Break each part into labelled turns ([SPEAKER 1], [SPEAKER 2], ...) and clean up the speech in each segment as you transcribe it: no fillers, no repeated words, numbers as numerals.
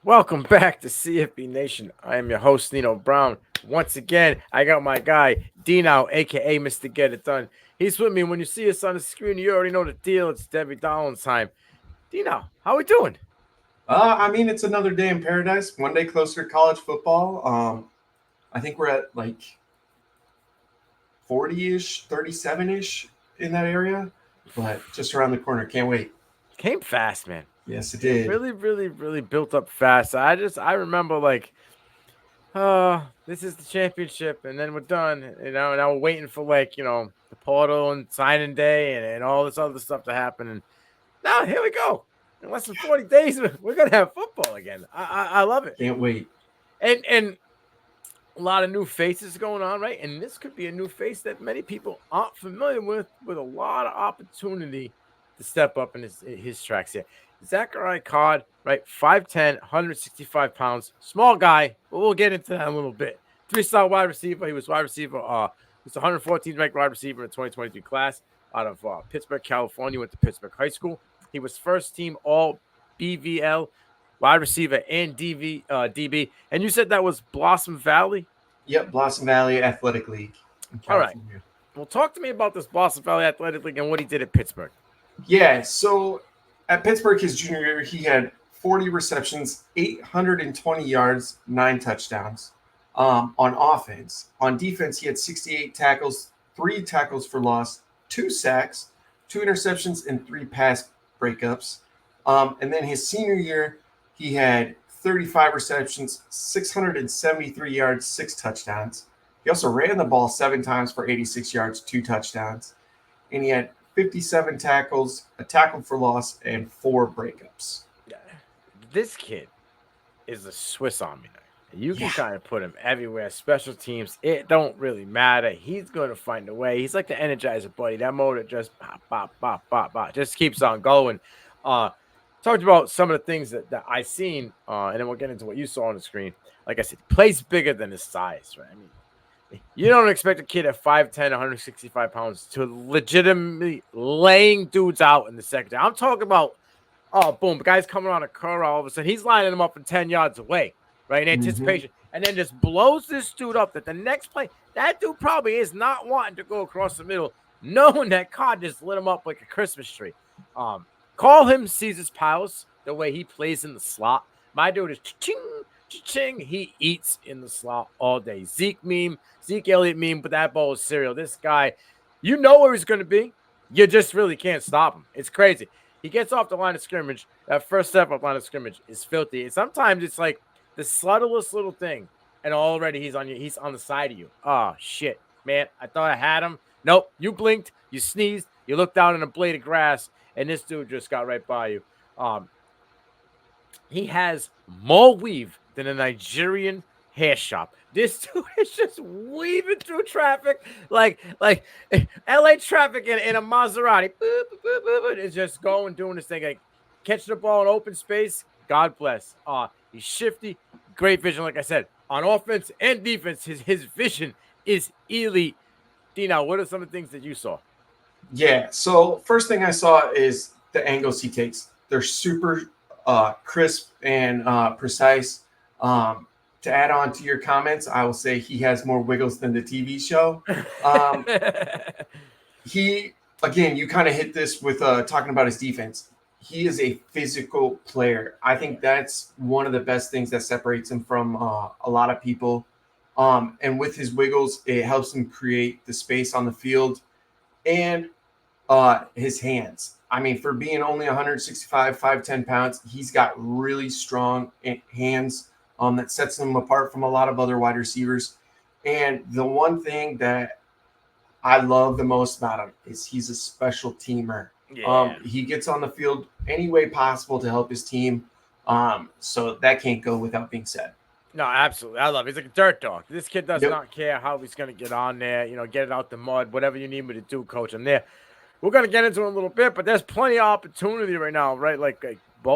[SPEAKER 1] Welcome back to CFB Nation. I am your host, Nino Brown. Once again, I got my guy, Dino, aka Mr. Get It Done. He's with me. When you see us on the screen, you already know the deal. It's Devy Darlings time. Dino, how we doing?
[SPEAKER 2] It's another day in paradise. One day closer to college football. I think we're at like 40-ish, 37-ish in that area, but just around the corner. Can't wait.
[SPEAKER 1] Came fast, man.
[SPEAKER 2] Yes, it
[SPEAKER 1] It
[SPEAKER 2] did.
[SPEAKER 1] really built up fast. I remember like, this is the championship, and then we're done. Now we're waiting for the portal and signing day and all this other stuff to happen. And now here we go. In less than 40 days, we're gonna have football again. I love it.
[SPEAKER 2] Can't wait.
[SPEAKER 1] And a lot of new faces going on, right? And this could be a new face that many people aren't familiar with a lot of opportunity to step up in his tracks here. Zachary Card, right? 5'10, 165 pounds, small guy, but we'll get into that in a little bit. 3-star wide receiver. He was wide receiver, he's 114th ranked wide receiver in the 2023 class out of Pittsburgh, California, went to Pittsburgh High School. He was first team all BVL wide receiver and DB. And you said that was Blossom Valley?
[SPEAKER 2] Yep, Blossom Valley Athletic League in
[SPEAKER 1] All right.
[SPEAKER 2] California.
[SPEAKER 1] Well, talk to me about this Blossom Valley Athletic League and what he did at Pittsburgh.
[SPEAKER 2] Yeah, so at Pittsburgh, his junior year, he had 40 receptions, 820 yards, 9 touchdowns on offense. On defense, he had 68 tackles, 3 tackles for loss, 2 sacks, 2 interceptions, and 3 pass breakups. And then his senior year, he had 35 receptions, 673 yards, 6 touchdowns. He also ran the ball 7 times for 86 yards, 2 touchdowns. And he had 57 tackles, a tackle for loss, and 4 breakups.
[SPEAKER 1] This kid is a Swiss Army knife. You can kind of put him everywhere. Special teams, it don't really matter. He's going to find a way. He's like the Energizer buddy. That motor just pop, just keeps on going. Talked about some of the things that I seen, and then we'll get into what you saw on the screen. Like I said, he plays bigger than his size, right? I mean, you don't expect a kid at 5'10", 165 pounds to legitimately laying dudes out in the secondary. I'm talking about, boom, the guy's coming on a curl, all of a sudden he's lining them up from 10 yards away, right, in anticipation, and then just blows this dude up that the next play, that dude probably is not wanting to go across the middle, knowing that Card just lit him up like a Christmas tree. Call him Caesar's Palace, the way he plays in the slot. My dude is ching. He eats in the slot all day. Zeke Elliott meme, but that bowl is cereal. This guy, you know where he's going to be. You just really can't stop him. It's crazy. He gets off the line of scrimmage. That first step up line of scrimmage is filthy. And sometimes it's like the subtlest little thing, and already he's on you. He's on the side of you. Oh, shit, man. I thought I had him. Nope. You blinked. You sneezed. You looked down in a blade of grass, and this dude just got right by you. He has more weave than a Nigerian hair shop. This dude is just weaving through traffic like LA traffic in a Maserati. It's just going, doing this thing, like catching the ball in open space. God bless. He's shifty, great vision. Like I said, on offense and defense, his vision is elite. Dino, what are some of the things that you saw?
[SPEAKER 2] Yeah, so first thing I saw is the angles he takes. They're super crisp and precise. To add on to your comments, I will say he has more wiggles than the TV show. You kind of hit this with talking about his defense. He is a physical player. I think that's one of the best things that separates him from a lot of people. And with his wiggles, it helps him create the space on the field and his hands. I mean, for being only 165, 5'10" pounds, he's got really strong hands that sets him apart from a lot of other wide receivers. And the one thing that I love the most about him is he's a special teamer.
[SPEAKER 1] Yeah.
[SPEAKER 2] He gets on the field any way possible to help his team. So that can't go without being said.
[SPEAKER 1] No, absolutely. I love it. He's like a dirt dog. This kid does not care how he's going to get on there, get it out the mud, whatever you need me to do, coach. I'm there. We're going to get into it in a little bit, but there's plenty of opportunity right now, right? Like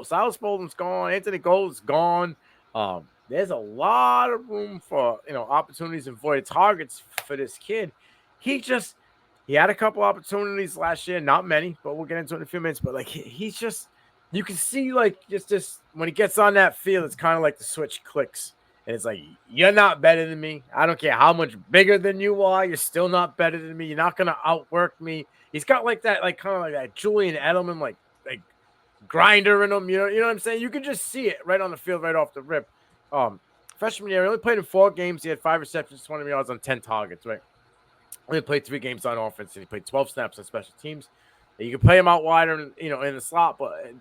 [SPEAKER 1] Silas Bolden's gone. Anthony Gold's gone. There's a lot of room for, opportunities and voided targets for this kid. He had a couple opportunities last year, not many, but we'll get into it in a few minutes. But like, he's you can see like just when he gets on that field, it's kind of like the switch clicks. And it's like, you're not better than me. I don't care how much bigger than you are. You're still not better than me. You're not gonna outwork me. He's got like that, like kind of like that Julian Edelman, like grinder in him. You know what I'm saying? You can just see it right on the field, right off the rip. Freshman year, he only played in 4 games. He had 5 receptions, 20 yards on 10 targets. Right. Only played 3 games on offense, and he played 12 snaps on special teams. And you can play him out wider, in the slot, but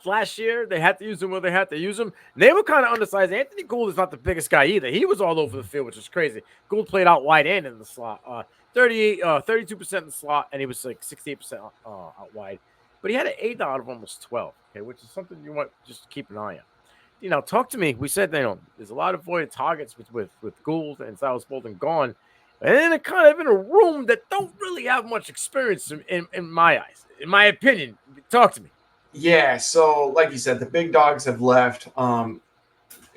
[SPEAKER 1] last year they had to use him where they had to use him. They were kind of undersized. Anthony Gould is not the biggest guy either. He was all over the field, which is crazy. Gould played out wide and in the slot. 32% in the slot, and he was like 68% out wide. But he had an 8 out of almost 12, okay, which is something you want just to keep an eye on. Talk to me. We said, there's a lot of voided targets with Gould and Silas Bolden gone. And then they're kind of in a room that don't really have much experience in my eyes, in my opinion. Talk to me.
[SPEAKER 2] Yeah, so like you said, the big dogs have left. In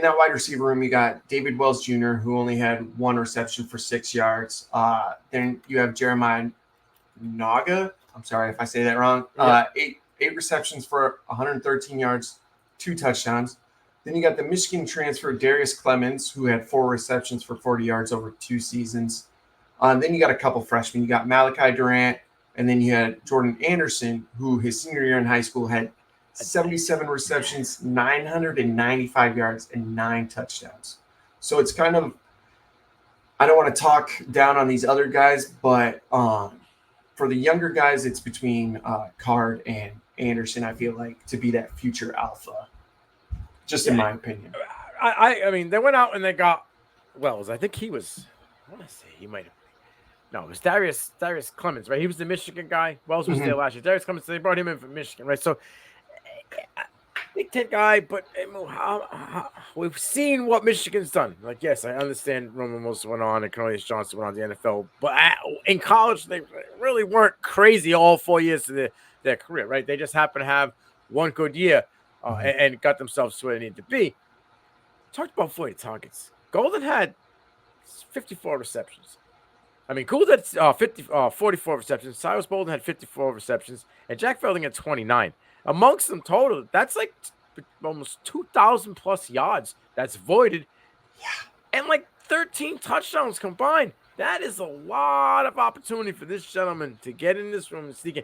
[SPEAKER 2] that wide receiver room, you got David Wells Jr., who only had 1 reception for 6 yards. Then you have Jeremiah Naga. I'm sorry if I say that wrong.
[SPEAKER 1] Yeah.
[SPEAKER 2] 8 receptions for 113 yards, 2 touchdowns. Then you got the Michigan transfer Darius Clemens, who had 4 receptions for 40 yards over 2 seasons. Then you got a couple freshmen. You got Malachi Durant, and then you had Jordan Anderson, who his senior year in high school had 77 receptions, 995 yards, and 9 touchdowns. So it's kind of, I don't want to talk down on these other guys, but for the younger guys, it's between Card and Anderson, I feel like, to be that future alpha, just in my opinion.
[SPEAKER 1] I mean, they went out and they got Wells. I think he was, I want to say he might have. No, it was Darius Clemens, right? He was the Michigan guy. Wells was there last year. Darius Clemens, they brought him in from Michigan, right? So, Big Ten guy, but we've seen what Michigan's done. Like, yes, I understand Roman Wilson went on and Cornelius Johnson went on the NFL, but in college, they really weren't crazy all 4 years of their career, right? They just happened to have one good year and got themselves to where they need to be. Talked about 40 targets. Golden had 54 receptions. I mean, Gould had 44 receptions. Cyrus Bolden had 54 receptions. And Jack Felding had 29. Amongst them total, that's like almost 2,000 plus yards that's voided.
[SPEAKER 2] Yeah.
[SPEAKER 1] And like 13 touchdowns combined. That is a lot of opportunity for this gentleman to get in this room and sneak in.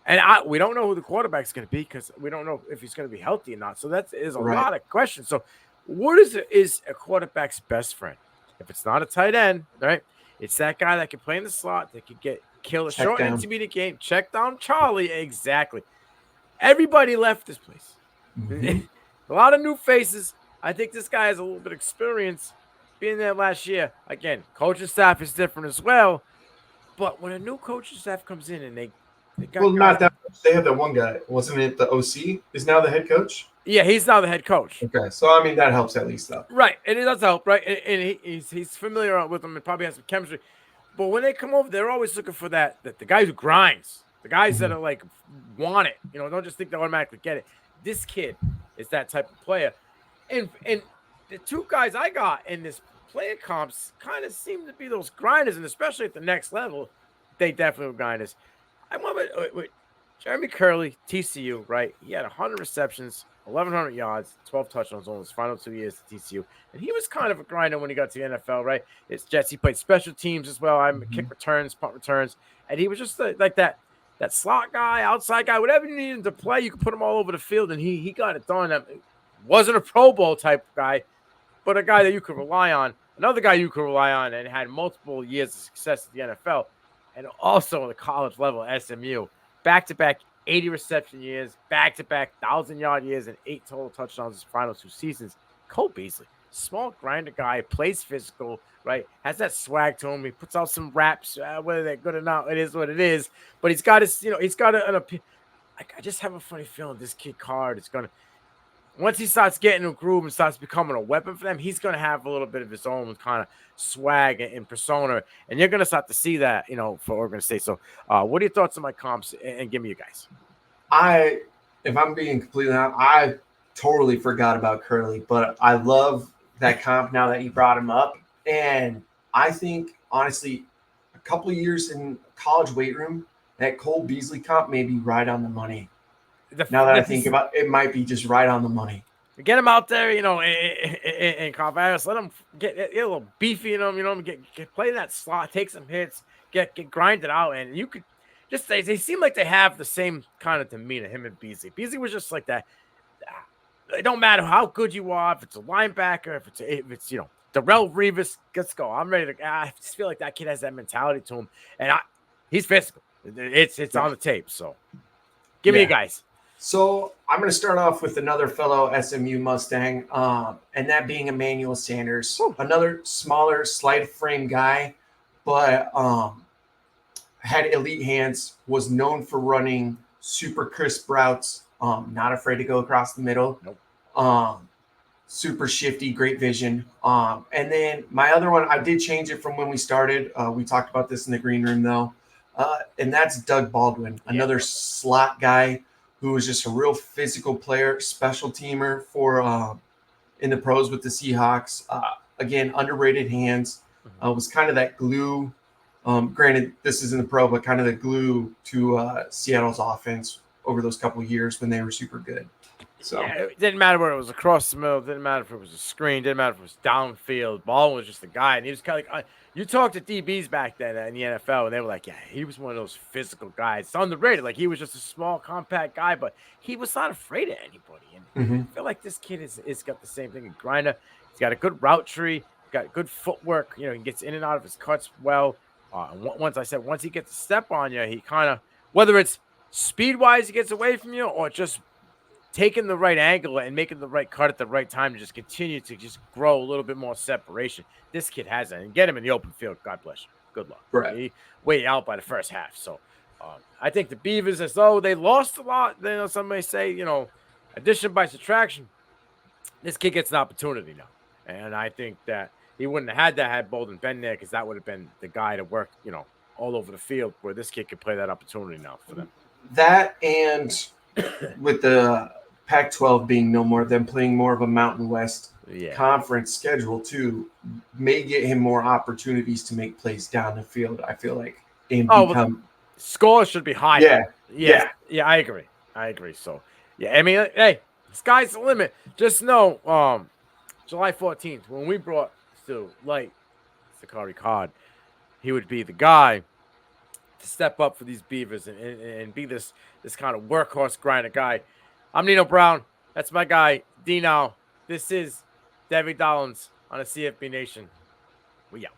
[SPEAKER 1] And we don't know who the quarterback's going to be because we don't know if he's going to be healthy or not. So that is a lot of questions. So what is a quarterback's best friend? If it's not a tight end, right? It's that guy that can play in the slot, that can kill a short and intermediate game. Check down Charlie. Exactly. Everybody left this place. A lot of new faces. I think this guy has a little bit of experience being there last year. Again, coaching staff is different as well. But when a new coaching staff comes in and they got
[SPEAKER 2] not that much. They had that one guy. Wasn't it the OC is now the head coach?
[SPEAKER 1] Yeah, he's now the head coach.
[SPEAKER 2] Okay, so I mean that helps at least though.
[SPEAKER 1] Right, and it does help, right? And he's familiar with them and probably has some chemistry. But when they come over, they're always looking for that the guy who grinds, the guys that are like want it. Don't just think they automatically get it. This kid is that type of player, and the 2 guys I got in this player comps kind of seem to be those grinders, and especially at the next level, they definitely were grinders. I went with Jeremy Curley, TCU, right? He had 100 receptions, 1,100 yards, 12 touchdowns on his final 2 years at TCU. And he was kind of a grinder when he got to the NFL, right? It's Jets. He played special teams as well. Kick returns, punt returns. And he was just like that slot guy, outside guy, whatever you needed to play, you could put him all over the field. And he got it done. Wasn't a Pro Bowl type guy, but a guy that you could rely on. Another guy you could rely on and had multiple years of success at the NFL. And also on the college level, SMU. Back-to-back 80 reception years, back-to-back 1,000-yard years, and 8 total touchdowns his final 2 seasons. Cole Beasley, small grinder guy, plays physical, right? Has that swag to him. He puts out some raps, whether they're good or not, it is what it is. But he's got his, he's got I just have a funny feeling this kid Card is going to, once he starts getting a groove and starts becoming a weapon for them, he's going to have a little bit of his own kind of swag and persona. And you're going to start to see that, for Oregon State. So what are your thoughts on my comps? And give me you guys.
[SPEAKER 2] If I'm being completely honest, I totally forgot about Curly, but I love that comp now that you brought him up. And I think, honestly, a couple of years in college weight room, that Cole Beasley comp may be right on the money. Now that I think about it, might be just right on the money.
[SPEAKER 1] Get him out there, in Carveris. Let him get a little beefy in him, get play that slot, take some hits, get grinded out, and you could just they seem like they have the same kind of demeanor. Him and Beasley. Beasley was just like that. It don't matter how good you are, if it's a linebacker, if it's Darrell Revis, let's go. I'm ready to. I just feel like that kid has that mentality to him, and he's physical. It's on the tape. So give me a guys.
[SPEAKER 2] So I'm going to start off with another fellow SMU Mustang, and that being Emmanuel Sanders, another smaller, slight frame guy, but had elite hands, was known for running super crisp routes, not afraid to go across the middle, super shifty, great vision. And then my other one, I did change it from when we started. We talked about this in the green room, though, and that's Doug Baldwin, another slot guy who was just a real physical player, special teamer for in the pros with the Seahawks. Again, underrated hands. Was kind of that glue. Granted, this is in the pro, but kind of the glue to Seattle's offense over those couple of years when they were super good. So
[SPEAKER 1] it didn't matter where it was across the middle. Didn't matter if it was a screen. Didn't matter if it was downfield. Baldwin was just a guy, and he was kind of like you talked to DBs back then in the NFL, and they were like, "Yeah, he was one of those physical guys. It's underrated. Like he was just a small, compact guy, but he was not afraid of anybody." And I feel like this kid is got the same thing in Grinder. He's got a good route tree. He's got good footwork. He gets in and out of his cuts well. Once he gets a step on you, he kind of, whether it's speed wise, he gets away from you, or just taking the right angle and making the right cut at the right time to just continue to just grow a little bit more separation. This kid has that, and get him in the open field. God bless you. Good luck.
[SPEAKER 2] Right.
[SPEAKER 1] He way out by the first half. So I think the Beavers, as though they lost a lot, some may say, addition by subtraction, this kid gets an opportunity now. And I think that he wouldn't have had that had Bolden been there, because that would have been the guy to work, all over the field, where this kid could play that opportunity now for them.
[SPEAKER 2] That, and with the Pac-12 being no more, them playing more of a Mountain West conference schedule too, may get him more opportunities to make plays down the field, I feel like, and become
[SPEAKER 1] scores should be higher.
[SPEAKER 2] Yeah,
[SPEAKER 1] I agree. So I mean, hey, sky's the limit. Just know, July 14th, when we brought to light Zachary Card, he would be the guy to step up for these Beavers and be this kind of workhorse grinder guy. I'm Nino Brown. That's my guy, Dino. This is Devy Darlings on a CFB Nation. We out.